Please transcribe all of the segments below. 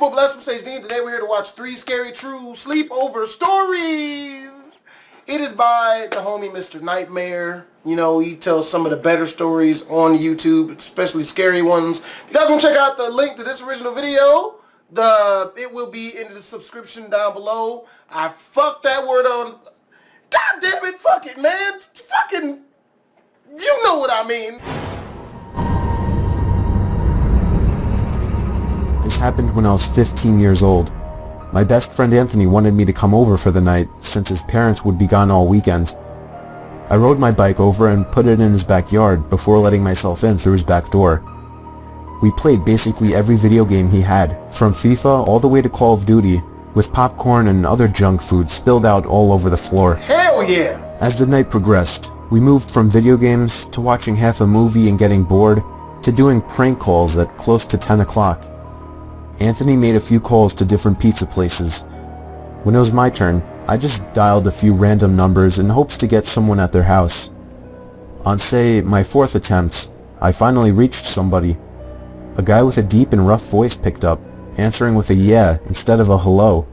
your boy BlastphamousHD, and today we're here to watch 3 scary true sleepover stories. It is by the homie Mr. Nightmare. You know, he tells some of the better stories on YouTube, especially scary ones. If you guys want to check out the link to this original video, it will be in the subscription down below. I fucked that word on. God damn it, fuck it, man. Fucking, you know what I mean. This happened when I was 15 years old. My best friend Anthony wanted me to come over for the night since his parents would be gone all weekend. I rode my bike over and put it in his backyard before letting myself in through his back door. We played basically every video game he had, from FIFA all the way to Call of Duty, with popcorn and other junk food spilled out all over the floor. Hell yeah! As the night progressed, we moved from video games to watching half a movie and getting bored to doing prank calls at close to 10 o'clock. Anthony made a few calls to different pizza places. When it was my turn, I just dialed a few random numbers in hopes to get someone at their house. On, say, my 4th attempt, I finally reached somebody. A guy with a deep and rough voice picked up, answering with a yeah instead of a hello.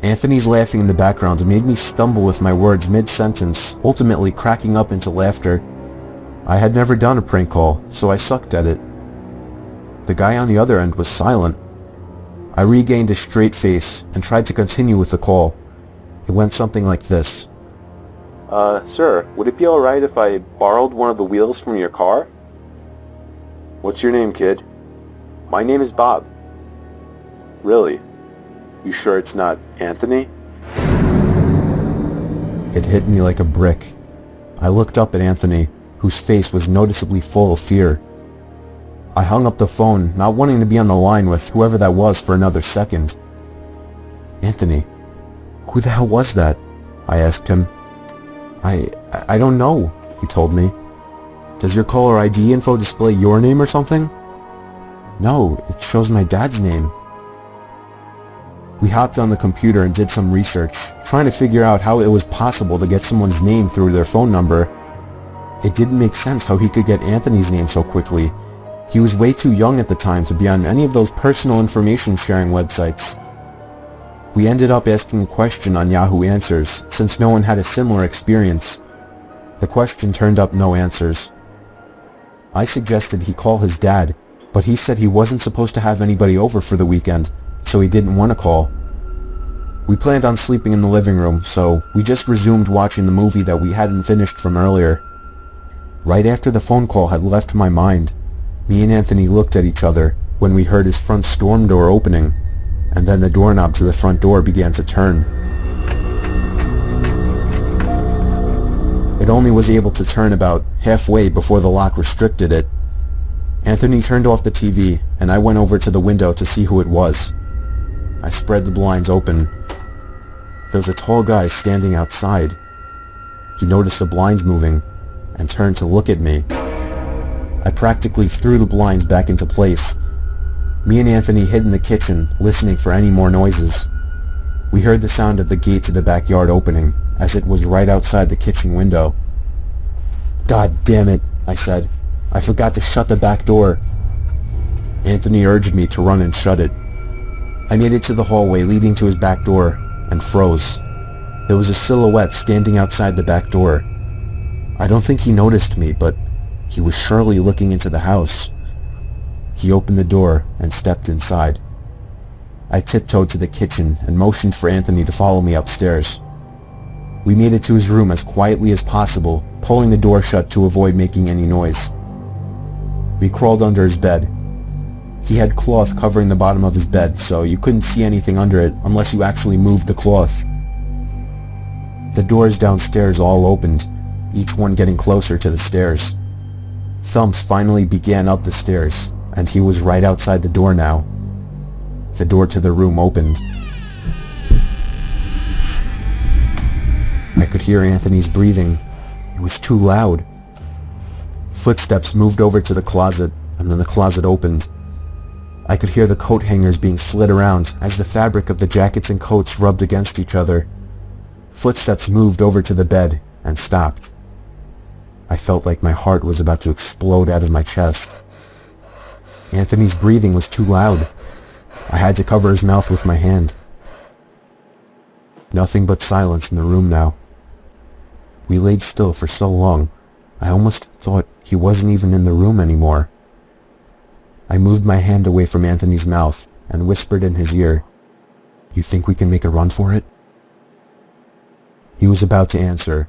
Anthony's laughing in the background made me stumble with my words mid-sentence, ultimately cracking up into laughter. I had never done a prank call, so I sucked at it. The guy on the other end was silent. I regained a straight face and tried to continue with the call. It went something like this. Sir, would it be alright if I borrowed one of the wheels from your car? What's your name, kid? My name is Bob. Really? You sure it's not Anthony? It hit me like a brick. I looked up at Anthony, whose face was noticeably full of fear. I hung up the phone, not wanting to be on the line with whoever that was for another second. Anthony, who the hell was that? I asked him. I don't know, he told me. Does your caller ID info display your name or something? No, it shows my dad's name. We hopped on the computer and did some research, trying to figure out how it was possible to get someone's name through their phone number. It didn't make sense how he could get Anthony's name so quickly. He was way too young at the time to be on any of those personal information sharing websites. We ended up asking a question on Yahoo Answers, since no one had a similar experience. The question turned up no answers. I suggested he call his dad, but he said he wasn't supposed to have anybody over for the weekend, so he didn't want to call. We planned on sleeping in the living room, so we just resumed watching the movie that we hadn't finished from earlier. Right after the phone call had left my mind, me and Anthony looked at each other when we heard his front storm door opening, and then the doorknob to the front door began to turn. It only was able to turn about halfway before the lock restricted it. Anthony turned off the TV, and I went over to the window to see who it was. I spread the blinds open. There was a tall guy standing outside. He noticed the blinds moving, and turned to look at me. I practically threw the blinds back into place. Me and Anthony hid in the kitchen, listening for any more noises. We heard the sound of the gate to the backyard opening, as it was right outside the kitchen window. God damn it, I said. I forgot to shut the back door. Anthony urged me to run and shut it. I made it to the hallway leading to his back door, and froze. There was a silhouette standing outside the back door. I don't think he noticed me, but he was surely looking into the house. He opened the door and stepped inside. I tiptoed to the kitchen and motioned for Anthony to follow me upstairs. We made it to his room as quietly as possible, pulling the door shut to avoid making any noise. We crawled under his bed. He had cloth covering the bottom of his bed, so you couldn't see anything under it unless you actually moved the cloth. The doors downstairs all opened, each one getting closer to the stairs. Thumps finally began up the stairs, and he was right outside the door now. The door to the room opened. I could hear Anthony's breathing. It was too loud. Footsteps moved over to the closet, and then the closet opened. I could hear the coat hangers being slid around as the fabric of the jackets and coats rubbed against each other. Footsteps moved over to the bed and stopped. I felt like my heart was about to explode out of my chest. Anthony's breathing was too loud. I had to cover his mouth with my hand. Nothing but silence in the room now. We laid still for so long, I almost thought he wasn't even in the room anymore. I moved my hand away from Anthony's mouth and whispered in his ear, "You think we can make a run for it?" He was about to answer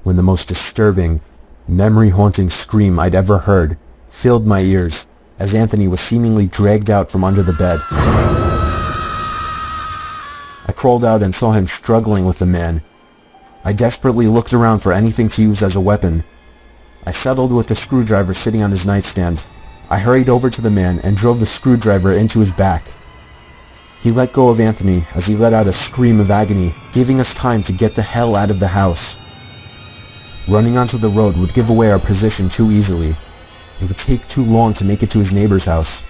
when the most disturbing, memory-haunting scream I'd ever heard filled my ears as Anthony was seemingly dragged out from under the bed. I crawled out and saw him struggling with the man. I desperately looked around for anything to use as a weapon. I settled with the screwdriver sitting on his nightstand. I hurried over to the man and drove the screwdriver into his back. He let go of Anthony as he let out a scream of agony, giving us time to get the hell out of the house. Running onto the road would give away our position too easily. It would take too long to make it to his neighbor's house.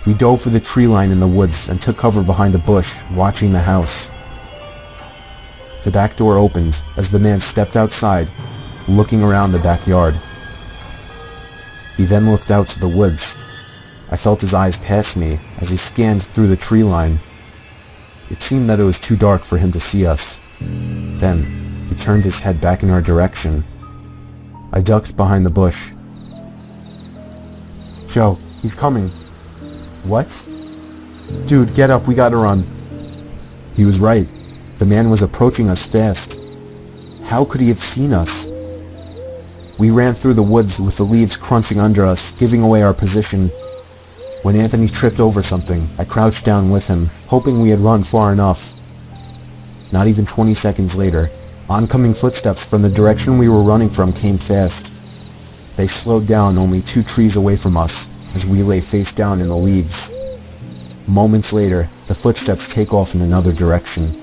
We dove for the tree line in the woods and took cover behind a bush, watching the house. The back door opened as the man stepped outside, looking around the backyard. He then looked out to the woods. I felt his eyes pass me as he scanned through the tree line. It seemed that it was too dark for him to see us. Then, he turned his head back in our direction. I ducked behind the bush. "Joe, he's coming." "What?" "Dude, get up, we gotta run." He was right. The man was approaching us fast. How could he have seen us? We ran through the woods with the leaves crunching under us, giving away our position. When Anthony tripped over something, I crouched down with him, hoping we had run far enough. Not even 20 seconds later, oncoming footsteps from the direction we were running from came fast. They slowed down only 2 trees away from us, as we lay face down in the leaves. Moments later, the footsteps take off in another direction.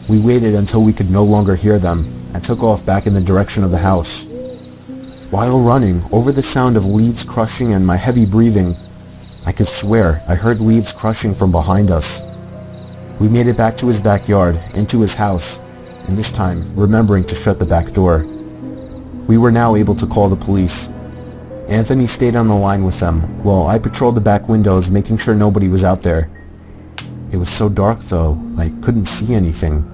We waited until we could no longer hear them, and took off back in the direction of the house. While running, over the sound of leaves crushing and my heavy breathing, I could swear I heard leaves crushing from behind us. We made it back to his backyard, into his house, and this time remembering to shut the back door. We were now able to call the police. Anthony stayed on the line with them, while I patrolled the back windows, making sure nobody was out there. It was so dark though, I couldn't see anything.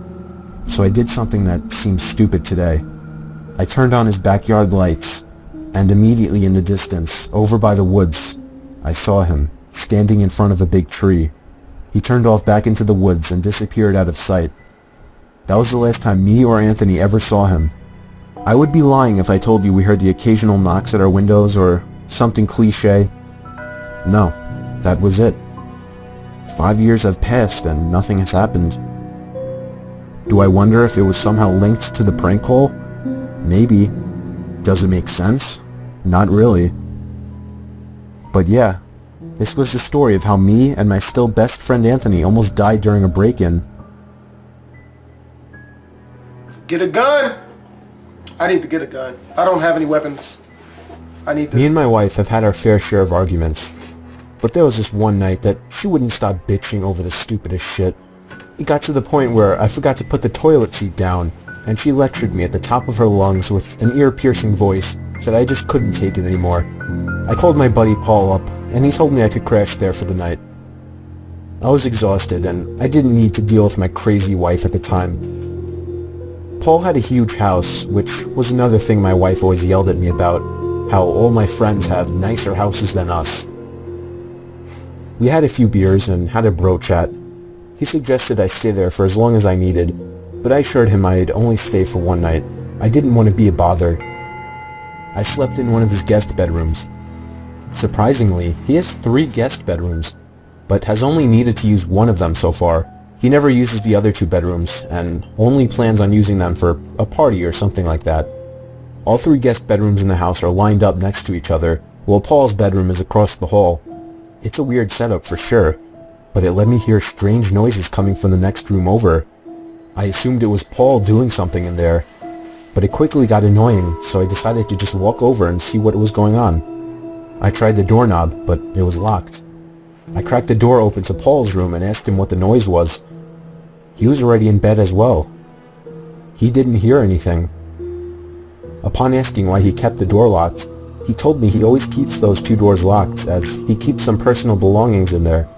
So I did something that seems stupid today. I turned on his backyard lights, and immediately in the distance, over by the woods, I saw him, standing in front of a big tree. He turned off back into the woods and disappeared out of sight. That was the last time me or Anthony ever saw him. I would be lying if I told you we heard the occasional knocks at our windows or something cliche. No, that was it. 5 years have passed and nothing has happened. Do I wonder if it was somehow linked to the prank call? Maybe. Does it make sense? Not really. But yeah, this was the story of how me and my still best friend Anthony almost died during a break-in. Get a gun! I need to get a gun. I don't have any weapons. I need to... Me and my wife have had our fair share of arguments, but there was this one night that she wouldn't stop bitching over the stupidest shit. It got to the point where I forgot to put the toilet seat down, and she lectured me at the top of her lungs with an ear-piercing voice that I just couldn't take it anymore. I called my buddy Paul up, and he told me I could crash there for the night. I was exhausted, and I didn't need to deal with my crazy wife at the time. Paul had a huge house, which was another thing my wife always yelled at me about, how all my friends have nicer houses than us. We had a few beers and had a bro chat. He suggested I stay there for as long as I needed, but I assured him I'd only stay for one night. I didn't want to be a bother. I slept in one of his guest bedrooms. Surprisingly, he has 3 guest bedrooms, but has only needed to use one of them so far. He never uses the other 2 bedrooms, and only plans on using them for a party or something like that. All 3 guest bedrooms in the house are lined up next to each other, while Paul's bedroom is across the hall. It's a weird setup for sure, but it let me hear strange noises coming from the next room over. I assumed it was Paul doing something in there, but it quickly got annoying, so I decided to just walk over and see what was going on. I tried the doorknob, but it was locked. I cracked the door open to Paul's room and asked him what the noise was. He was already in bed as well. He didn't hear anything. Upon asking why he kept the door locked, he told me he always keeps those 2 doors locked as he keeps some personal belongings in there.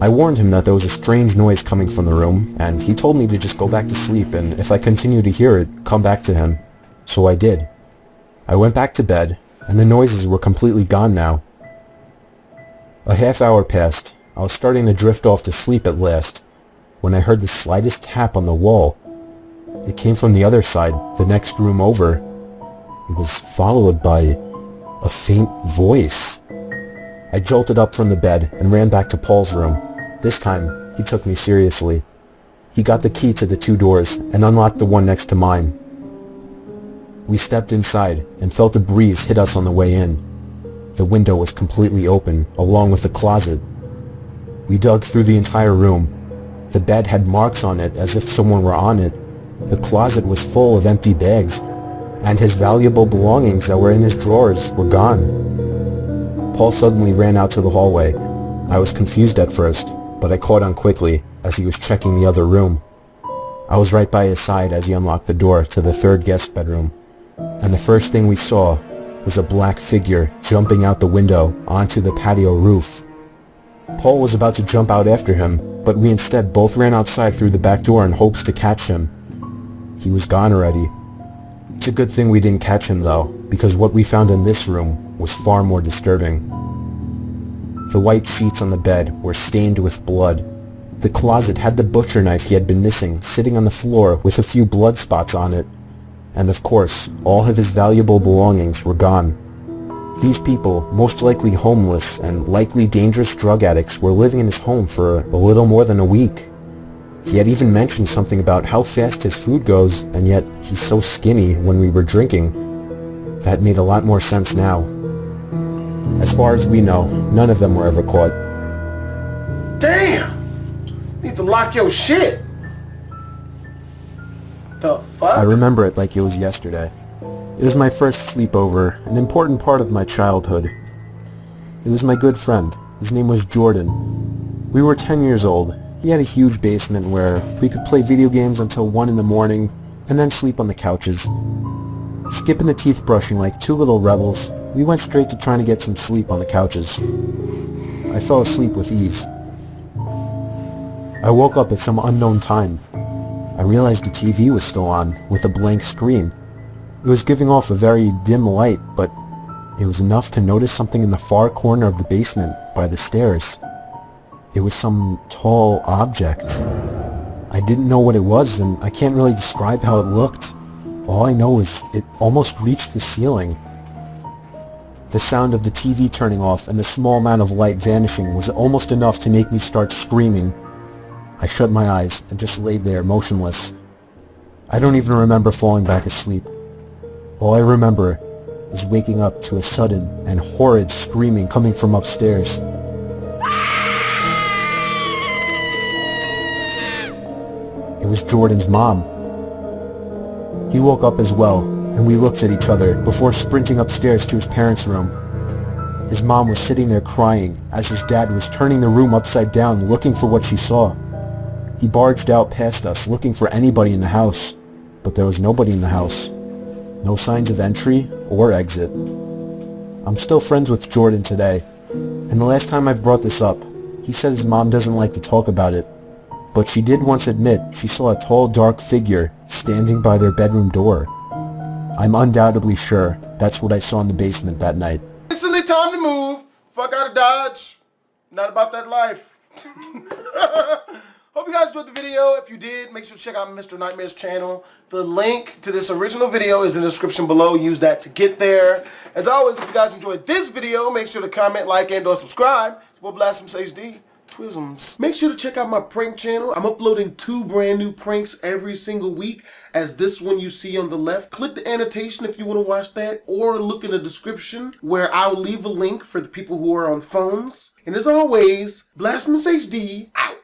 I warned him that there was a strange noise coming from the room, and he told me to just go back to sleep, and if I continued to hear it, come back to him. So I did. I went back to bed, and the noises were completely gone now. A half hour passed. I was starting to drift off to sleep at last, when I heard the slightest tap on the wall. It came from the other side, the next room over. It was followed by a faint voice. I jolted up from the bed and ran back to Paul's room. This time, he took me seriously. He got the key to the 2 doors and unlocked the one next to mine. We stepped inside and felt a breeze hit us on the way in. The window was completely open, along with the closet. We dug through the entire room. The bed had marks on it as if someone were on it. The closet was full of empty bags, and his valuable belongings that were in his drawers were gone. Paul suddenly ran out to the hallway. I was confused at first, but I caught on quickly as he was checking the other room. I was right by his side as he unlocked the door to the 3rd guest bedroom, and the first thing we saw was a black figure jumping out the window onto the patio roof. Paul was about to jump out after him, but we instead both ran outside through the back door in hopes to catch him. He was gone already. It's a good thing we didn't catch him though, because what we found in this room was far more disturbing. The white sheets on the bed were stained with blood. The closet had the butcher knife he had been missing sitting on the floor with a few blood spots on it. And of course, all of his valuable belongings were gone. These people, most likely homeless and likely dangerous drug addicts, were living in his home for a little more than a week. He had even mentioned something about how fast his food goes, and yet he's so skinny when we were drinking. That made a lot more sense now. As far as we know, none of them were ever caught. Damn! Need to lock your shit. The fuck? I remember it like it was yesterday. It was my first sleepover, an important part of my childhood. It was my good friend. His name was Jordan. We were 10 years old. He had a huge basement where we could play video games until 1 in the morning and then sleep on the couches. Skipping the teeth brushing like 2 little rebels, we went straight to trying to get some sleep on the couches. I fell asleep with ease. I woke up at some unknown time. I realized the TV was still on, with a blank screen. It was giving off a very dim light, but it was enough to notice something in the far corner of the basement, by the stairs. It was some tall object. I didn't know what it was, and I can't really describe how it looked. All I know is it almost reached the ceiling. The sound of the TV turning off and the small amount of light vanishing was almost enough to make me start screaming. I shut my eyes and just laid there motionless. I don't even remember falling back asleep. All I remember is waking up to a sudden and horrid screaming coming from upstairs. It was Jordan's mom. He woke up as well, and we looked at each other before sprinting upstairs to his parents' room. His mom was sitting there crying as his dad was turning the room upside down looking for what she saw. He barged out past us looking for anybody in the house, but there was nobody in the house. No signs of entry or exit. I'm still friends with Jordan today, and the last time I've brought this up, he said his mom doesn't like to talk about it, but she did once admit she saw a tall dark figure standing by their bedroom door. I'm undoubtedly sure that's what I saw in the basement that night. Instantly time to move. Fuck out of Dodge. Not about that life. Hope you guys enjoyed the video. If you did, make sure to check out Mr. Nightmare's channel. The link to this original video is in the description below. Use that to get there. As always, if you guys enjoyed this video, make sure to comment, like, and or subscribe. It's your boy BlastphamousHD. Twisms. Make sure to check out my prank channel. I'm uploading 2 brand new pranks every single week, as this one you see on the left. Click the annotation if you want to watch that, or look in the description where I'll leave a link for the people who are on phones. And as always, BlastphamousHD out.